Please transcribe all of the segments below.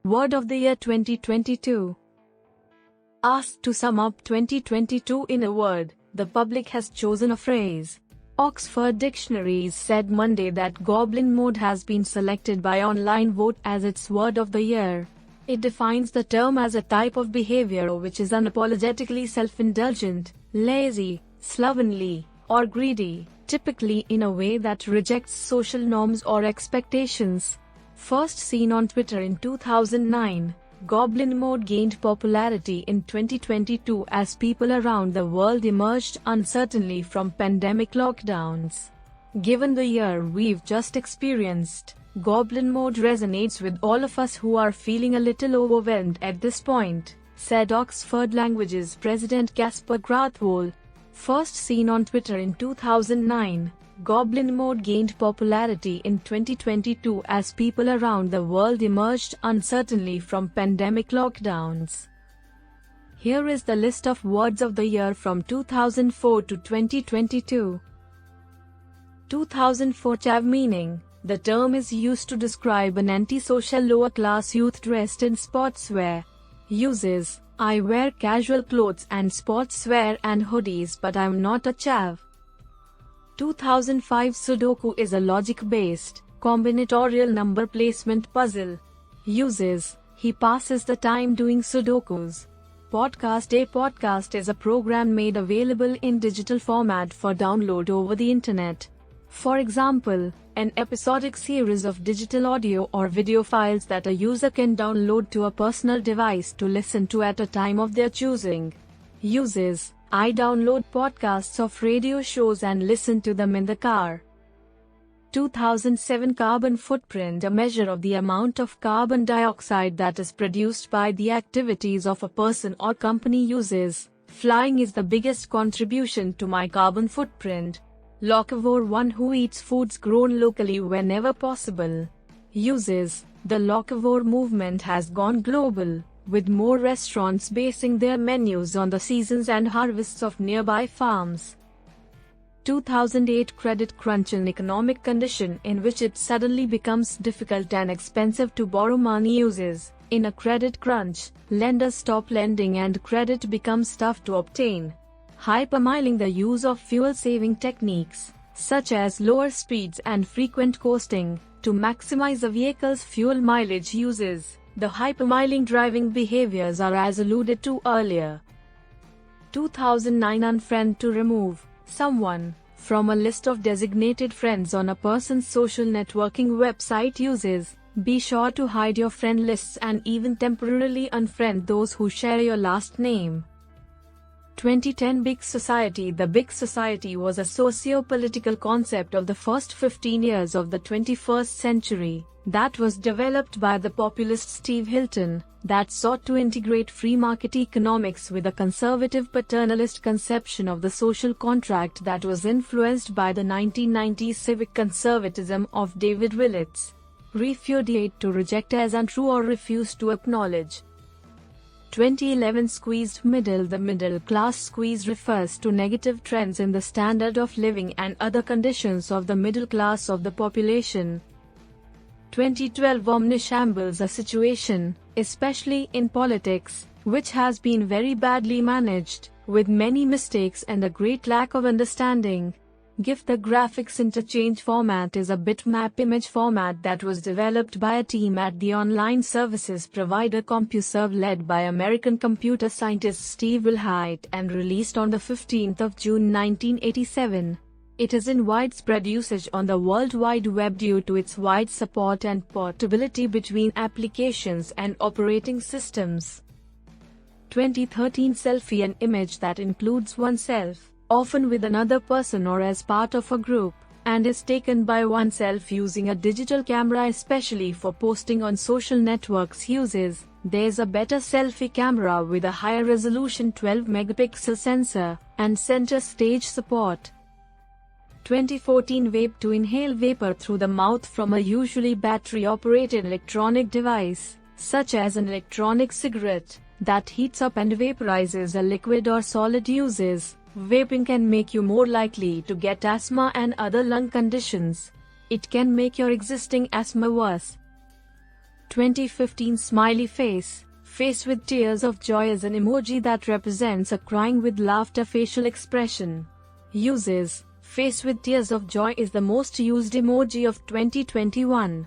Word of the Year 2022. Asked to sum up 2022 in a word, the public has chosen a phrase. Oxford Dictionaries said Monday that goblin mode has been selected by online vote as its word of the year. It defines the term as a type of behavior which is unapologetically self-indulgent, lazy, slovenly, or greedy, typically in a way that rejects social norms or expectations. First seen on Twitter in 2009, goblin mode gained popularity in 2022 as people around the world emerged uncertainly from pandemic lockdowns. Given the year we've just experienced, goblin mode resonates with all of us who are feeling a little overwhelmed at this point, said Oxford Languages President Casper Grathwohl. First seen on Twitter in 2009, goblin mode gained popularity in 2022 as people around the world emerged uncertainly from pandemic lockdowns. Here is the list of words of the year from 2004 to 2022. 2004 Chav meaning. The term is used to describe an antisocial lower-class youth dressed in sportswear. Uses: I wear casual clothes and sportswear and hoodies, but I'm not a chav. 2005 Sudoku is a logic-based, combinatorial number placement puzzle. Uses: he passes the time doing Sudokus. Podcast: a podcast is a program made available in digital format for download over the internet. For example, an episodic series of digital audio or video files that a user can download to a personal device to listen to at a time of their choosing. Uses: I download podcasts of radio shows and listen to them in the car. 2007 Carbon footprint, a measure of the amount of carbon dioxide that is produced by the activities of a person or company. Uses: flying is the biggest contribution to my carbon footprint. Locavore, one who eats foods grown locally whenever possible. Uses: the locavore movement has gone global, with more restaurants basing their menus on the seasons and harvests of nearby farms. 2008 credit crunch, an economic condition in which it suddenly becomes difficult and expensive to borrow money. Uses: in a credit crunch, lenders stop lending and credit becomes tough to obtain. Hypermiling, the use of fuel-saving techniques, such as lower speeds and frequent coasting, to maximize a vehicle's fuel mileage. Uses: the hypermiling driving behaviors are as alluded to earlier. 2009 unfriend, to remove someone from a list of designated friends on a person's social networking website. Uses: be sure to hide your friend lists and even temporarily unfriend those who share your last name. 2010 Big Society. The Big Society was a socio-political concept of the first 15 years of the 21st century, that was developed by the populist Steve Hilton, that sought to integrate free market economics with a conservative paternalist conception of the social contract that was influenced by the 1990s civic conservatism of David Willits. Repudiate, to reject as untrue or refuse to acknowledge. 2011 Squeezed middle. The middle class squeeze refers to negative trends in the standard of living and other conditions of the middle class of the population. 2012 Omnishambles, a situation, especially in politics, which has been very badly managed, with many mistakes and a great lack of understanding. GIF. The graphics interchange format is a bitmap image format that was developed by a team at the online services provider CompuServe, led by American computer scientist Steve Wilhite, and released on the 15th of June 1987. It is in widespread usage on the World Wide Web due to its wide support and portability between applications and operating systems. 2013 Selfie, an image that includes oneself, often with another person or as part of a group, and is taken by oneself using a digital camera, especially for posting on social networks. Uses: there's a better selfie camera with a higher resolution 12-megapixel sensor, and center stage support. 2014 Vape, to inhale vapor through the mouth from a usually battery-operated electronic device, such as an electronic cigarette, that heats up and vaporizes a liquid or solid. Uses: vaping can make you more likely to get asthma and other lung conditions. It can make your existing asthma worse. 2015 smiley face. Face with tears of joy is an emoji that represents a crying with laughter facial expression. Uses. Face with tears of joy is the most used emoji of 2021.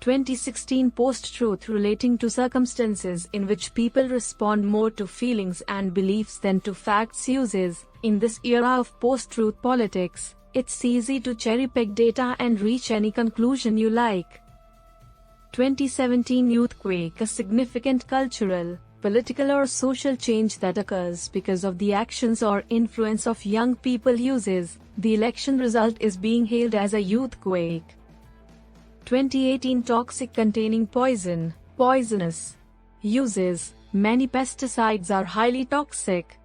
2016 post-truth relating to circumstances in which people respond more to feelings and beliefs than to facts. Uses. In this era of post-truth politics, it's easy to cherry-pick data and reach any conclusion you like. 2017 youthquake, a significant cultural, political or social change that occurs because of the actions or influence of young people. Uses. The election result is being hailed as a youthquake. 2018 toxic containing poison, poisonous. Uses. Many pesticides are highly toxic.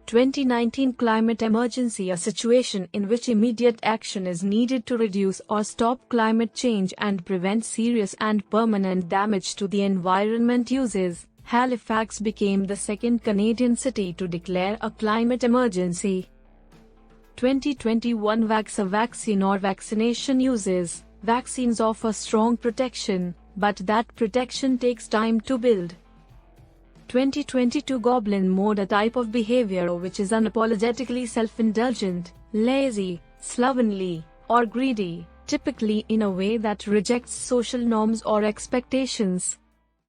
2019 climate emergency, a situation in which immediate action is needed to reduce or stop climate change and prevent serious and permanent damage to the environment. Uses. Halifax became the second Canadian city to declare a climate emergency. 2021 vax, a vaccine or vaccination. Uses. Vaccines offer strong protection, but that protection takes time to build. 2022 goblin mode, a type of behavior which is unapologetically self-indulgent, lazy, slovenly, or greedy, typically in a way that rejects social norms or expectations.